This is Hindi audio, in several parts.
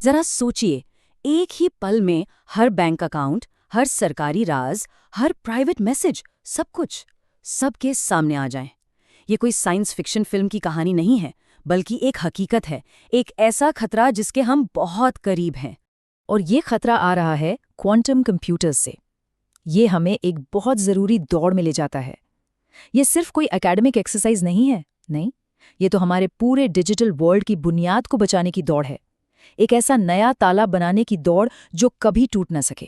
जरा सोचिए, एक ही पल में हर बैंक अकाउंट, हर सरकारी राज, हर प्राइवेट मैसेज, सब कुछ सबके सामने आ जाए। ये कोई साइंस फिक्शन फिल्म की कहानी नहीं है, बल्कि एक हकीकत है, एक ऐसा खतरा जिसके हम बहुत करीब हैं। और ये खतरा आ रहा है क्वांटम कंप्यूटर्स से। ये हमें एक बहुत ज़रूरी दौड़ में ले जाता है। ये सिर्फ कोई एकेडमिक एक्सरसाइज नहीं है, नहीं, ये तो हमारे पूरे डिजिटल वर्ल्ड की बुनियाद को बचाने की दौड़ है। एक ऐसा नया ताला बनाने की दौड़ जो कभी टूट न सके।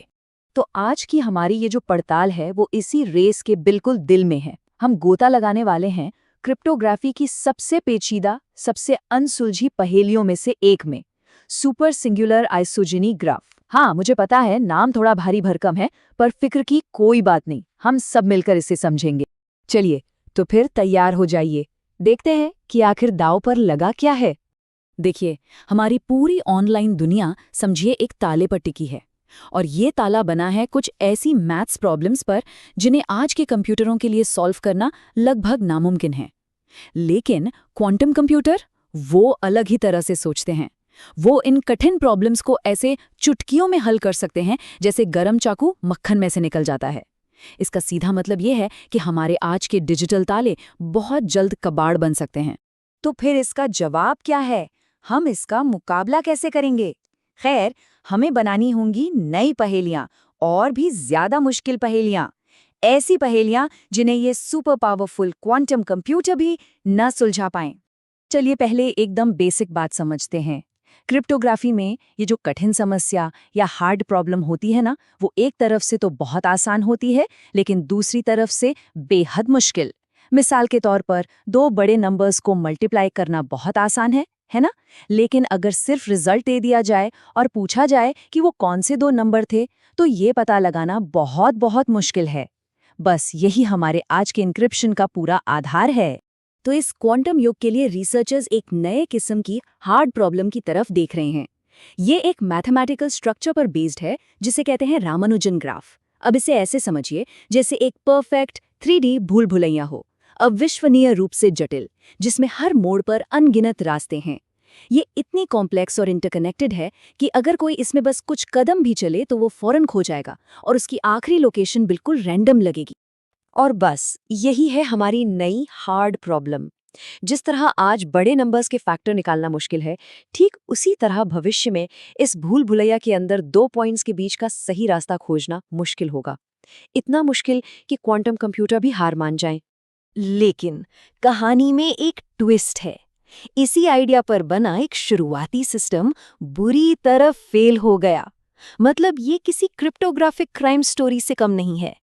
तो आज की हमारी ये जो पड़ताल है वो इसी रेस के बिल्कुल दिल में है। हम गोता लगाने वाले हैं क्रिप्टोग्राफी की सबसे पेचीदा, सबसे अनसुलझी पहेलियों में से एक में, सुपर सिंगुलर आइसोजेनी ग्राफ। हाँ, मुझे पता है नाम थोड़ा भारी भरकम है, पर फिक्र की कोई बात नहीं, हम सब मिलकर इसे समझेंगे। चलिए, तो फिर तैयार हो जाइए, देखते हैं कि आखिर दांव पर लगा क्या है। देखिए, हमारी पूरी ऑनलाइन दुनिया समझिए एक ताले पर टिकी है, और ये ताला बना है कुछ ऐसी मैथ्स प्रॉब्लम्स पर जिन्हें आज के कंप्यूटरों के लिए सॉल्व करना लगभग नामुमकिन है। लेकिन क्वांटम कंप्यूटर वो अलग ही तरह से सोचते हैं। वो इन कठिन प्रॉब्लम्स को ऐसे चुटकियों में हल कर सकते हैं जैसे गरम चाकू मक्खन में से निकल जाता है। इसका सीधा मतलब ये है कि हमारे आज के डिजिटल ताले बहुत जल्द कबाड़ बन सकते हैं। तो फिर इसका जवाब क्या है? हम इसका मुकाबला कैसे करेंगे? खैर, हमें बनानी होंगी नई पहेलियां, और भी ज्यादा मुश्किल पहेलियां। ऐसी पहेलियां जिन्हें ये सुपर पावरफुल क्वांटम कंप्यूटर भी न सुलझा पाएं। चलिए पहले एकदम बेसिक बात समझते हैं। क्रिप्टोग्राफी में ये जो कठिन समस्या या हार्ड प्रॉब्लम होती है ना, वो एक तरफ से तो बहुत आसान होती है, लेकिन दूसरी तरफ से बेहद मुश्किल। मिसाल के तौर पर दो बड़े नंबर्स को मल्टीप्लाई करना बहुत आसान है ना? लेकिन अगर सिर्फ रिजल्ट दे दिया जाए और पूछा जाए कि वो कौन से दो नंबर थे, तो ये पता लगाना बहुत बहुत मुश्किल है। बस यही हमारे आज के इंक्रिप्शन का पूरा आधार है। तो इस क्वांटम युग के लिए रिसर्चर्स एक नए किस्म की हार्ड प्रॉब्लम की तरफ देख रहे हैं। ये एक मैथमेटिकल स्ट्रक्चर पर बेस्ड है जिसे कहते हैं रामानुजन ग्राफ। अब इसे ऐसे समझिए जैसे एक परफेक्ट 3D भूल भुलैया हो, अविश्वनीय रूप से जटिल, जिसमें हर मोड़ पर अनगिनत रास्ते हैं। ये इतनी कॉम्प्लेक्स और इंटरकनेक्टेड है कि अगर कोई इसमें बस कुछ कदम भी चले तो वो फौरन खो जाएगा और उसकी आखिरी लोकेशन बिल्कुल रैंडम लगेगी। और बस यही है हमारी नई हार्ड प्रॉब्लम। जिस तरह आज बड़े नंबर्स के फैक्टर निकालना मुश्किल है, ठीक उसी तरह भविष्य में इस भूल भुलैया के अंदर दो पॉइंट्स के बीच का सही रास्ता खोजना मुश्किल होगा। इतना मुश्किल कि क्वांटम कंप्यूटर भी हार मान जाएं। लेकिन कहानी में एक ट्विस्ट है। इसी आइडिया पर बना एक शुरुआती सिस्टम बुरी तरह फेल हो गया। मतलब ये किसी क्रिप्टोग्राफिक क्राइम स्टोरी से कम नहीं है।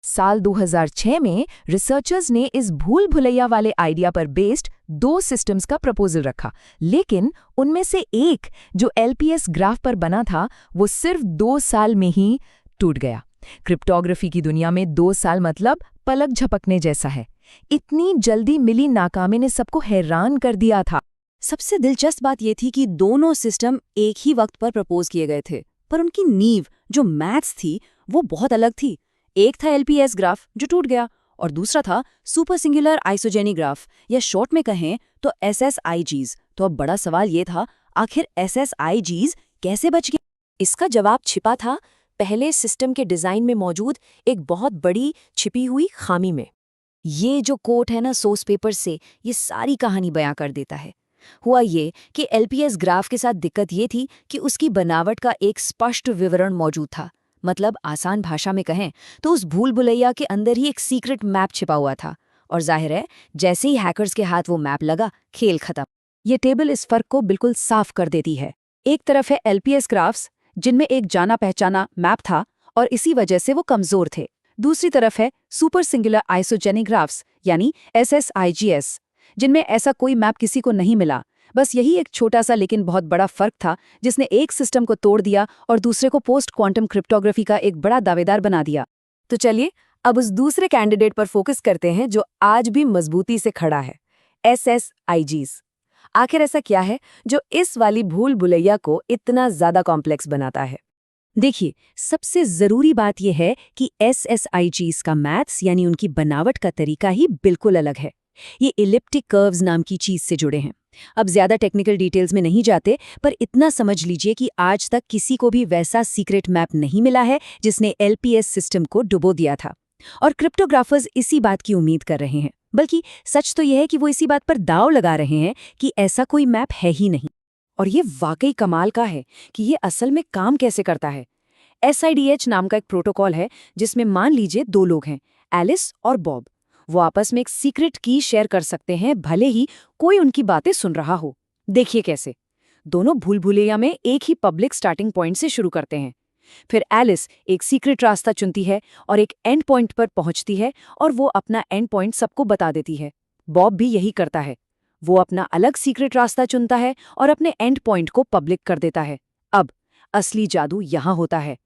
साल 2006 में रिसर्चर्स ने इस भूल भुलैया वाले आइडिया पर बेस्ड दो सिस्टम्स का प्रपोजल रखा, लेकिन उनमें से एक जो एलपीएस ग्राफ पर बना था वो सिर्फ 2 साल में ही टूट गया। क्रिप्टोग्राफी की दुनिया में 2 साल मतलब पलक झपकने जैसा है। इतनी जल्दी मिली नाकामी ने सबको हैरान कर दिया था। सबसे दिलचस्प बात यह थी कि दोनों सिस्टम एक ही वक्त पर प्रपोज किए गए थे, पर उनकी नींव जो मैथ्स थी वो बहुत अलग थी। एक था एलपीएस ग्राफ जो टूट गया, और दूसरा था सुपर सिंगुलर आइसोजेनी ग्राफ, या शॉर्ट में कहें तो एसएसआईजीज। तो अब बड़ा सवाल ये था, आखिर एसएसआईजीज कैसे बच गए? इसका जवाब छिपा था पहले सिस्टम के डिजाइन में मौजूद एक बहुत बड़ी छिपी हुई खामी में। ये जो कोट है ना सोर्स पेपर से, ये सारी कहानी बयां कर देता है। हुआ ये कि एलपीएस ग्राफ के साथ दिक्कत ये थी कि उसकी बनावट का एक स्पष्ट विवरण मौजूद था। मतलब आसान भाषा में कहें तो उस भूल भुलैया के अंदर ही एक सीक्रेट मैप छिपा हुआ था, और जाहिर है जैसे ही हैकर्स के हाथ वो मैप लगा, खेल खत्म। ये टेबल इस फर्क को बिल्कुल साफ कर देती है। एक तरफ है एलपीएस ग्राफ्स जिनमें एक जाना पहचाना मैप था और इसी वजह से वो कमजोर थे। दूसरी तरफ है सुपर सिंगुलर आइसोजेनिक ग्राफ्स यानी एसएसआईजीएस, जिनमें ऐसा कोई मैप किसी को नहीं मिला। बस यही एक छोटा सा लेकिन बहुत बड़ा फर्क था जिसने एक सिस्टम को तोड़ दिया और दूसरे को पोस्ट क्वांटम क्रिप्टोग्राफी का एक बड़ा दावेदार बना दिया। तो चलिए अब उस दूसरे कैंडिडेट पर फोकस करते हैं जो आज भी मजबूती से खड़ा है, एसएसआईजीज। आखिर ऐसा क्या है जो इस वाली भूल भुलैया को इतना ज्यादा कॉम्प्लेक्स बनाता है? देखिए, सबसे जरूरी बात यह है कि एसएसआईजीज का मैथ्स यानी उनकी बनावट का तरीका ही बिल्कुल अलग है। ये इलिप्टिक कर्व्स नाम की चीज से जुड़े हैं। अब ज्यादा टेक्निकल डिटेल्स में नहीं जाते, पर इतना समझ लीजिए कि आज तक किसी को भी वैसा सीक्रेट मैप नहीं मिला है जिसने एलपीएस सिस्टम को डुबो दिया था। और क्रिप्टोग्राफर्स इसी बात की उम्मीद कर रहे हैं, बल्कि सच तो यह है कि वो इसी बात पर दांव लगा रहे हैं कि ऐसा कोई मैप है ही नहीं। और ये वाकई कमाल का है कि ये असल में काम कैसे करता है। SIDH नाम का एक प्रोटोकॉल है जिसमें मान लीजिए दो लोग हैं, एलिस और बॉब। वो आपस में एक सीक्रेट की शेयर कर सकते हैं, भले ही कोई उनकी बातें सुन रहा हो। देखिए कैसे। दोनों भूल भुलैया में एक ही पब्लिक स्टार्टिंग पॉइंट से शुरू करते हैं। फिर एलिस एक सीक्रेट रास्ता चुनती है और एक एंड पॉइंट पर पहुंचती है, और वो अपना एंड पॉइंट सबको बता देती है। बॉब भी यही करता है। वो अपना अलग सीक्रेट रास्ता चुनता है और अपने एंड पॉइंट को पब्लिक कर देता है। अब असली जादू यहाँ होता है।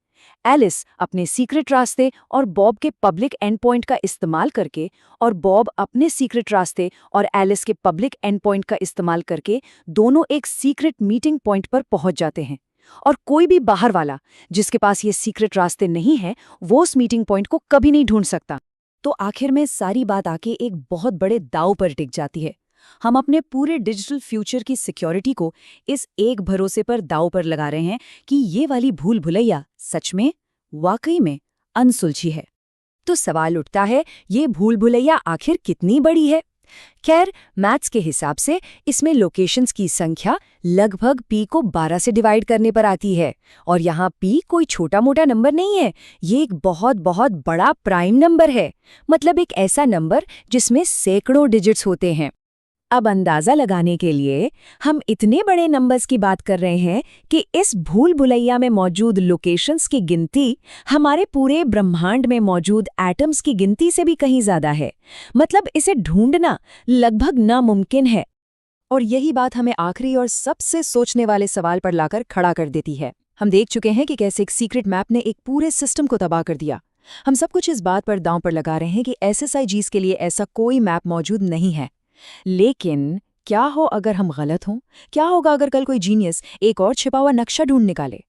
एलिस अपने सीक्रेट रास्ते और बॉब के पब्लिक एंड पॉइंट का इस्तेमाल करके, और बॉब अपने सीक्रेट रास्ते और एलिस के पब्लिक एंड पॉइंट का इस्तेमाल करके दोनों एक सीक्रेट मीटिंग पॉइंट पर पहुंच जाते हैं। और कोई भी बाहर वाला जिसके पास ये सीक्रेट रास्ते नहीं है, वो उस मीटिंग पॉइंट को कभी नहीं ढूंढ सकता। तो आखिर में सारी बात आके एक बहुत बड़े दांव पर टिक जाती है। हम अपने पूरे डिजिटल फ्यूचर की सिक्योरिटी को इस एक भरोसे पर दांव पर लगा रहे हैं कि ये वाली भूल भुलैया सच में, वाकई में अनसुलझी है। तो सवाल उठता है, ये भूल भुलैया आखिर कितनी बड़ी है? खैर, मैथ्स के हिसाब से इसमें लोकेशंस की संख्या लगभग p को 12 से डिवाइड करने पर आती है। और यहाँ p कोई छोटा मोटा नंबर नहीं है, ये एक बहुत बहुत बड़ा प्राइम नंबर है। मतलब एक ऐसा नंबर जिसमें सैकड़ों डिजिट्स होते हैं। अब अंदाजा लगाने के लिए हम इतने बड़े नंबर्स की बात कर रहे हैं कि इस भूल भुलैया में मौजूद लोकेशंस की गिनती हमारे पूरे ब्रह्मांड में मौजूद एटम्स की गिनती से भी कहीं ज्यादा है। मतलब इसे ढूंढना लगभग नामुमकिन है। और यही बात हमें आखिरी और सबसे सोचने वाले सवाल पर लाकर खड़ा कर देती है। हम देख चुके हैं कि कैसे एक सीक्रेट मैप ने एक पूरे सिस्टम को तबाह कर दिया। हम सब कुछ इस बात पर दांव पर लगा रहे हैं कि SSIGs के लिए ऐसा कोई मैप मौजूद नहीं है। लेकिन क्या हो अगर हम गलत हों? क्या होगा अगर कल कोई जीनियस एक और छिपा हुआ नक्शा ढूंढ निकाले?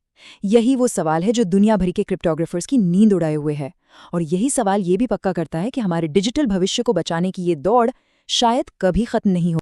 यही वो सवाल है जो दुनिया भर के क्रिप्टोग्राफर्स की नींद उड़ाए हुए है। और यही सवाल ये भी पक्का करता है कि हमारे डिजिटल भविष्य को बचाने की ये दौड़ शायद कभी खत्म नहीं हो।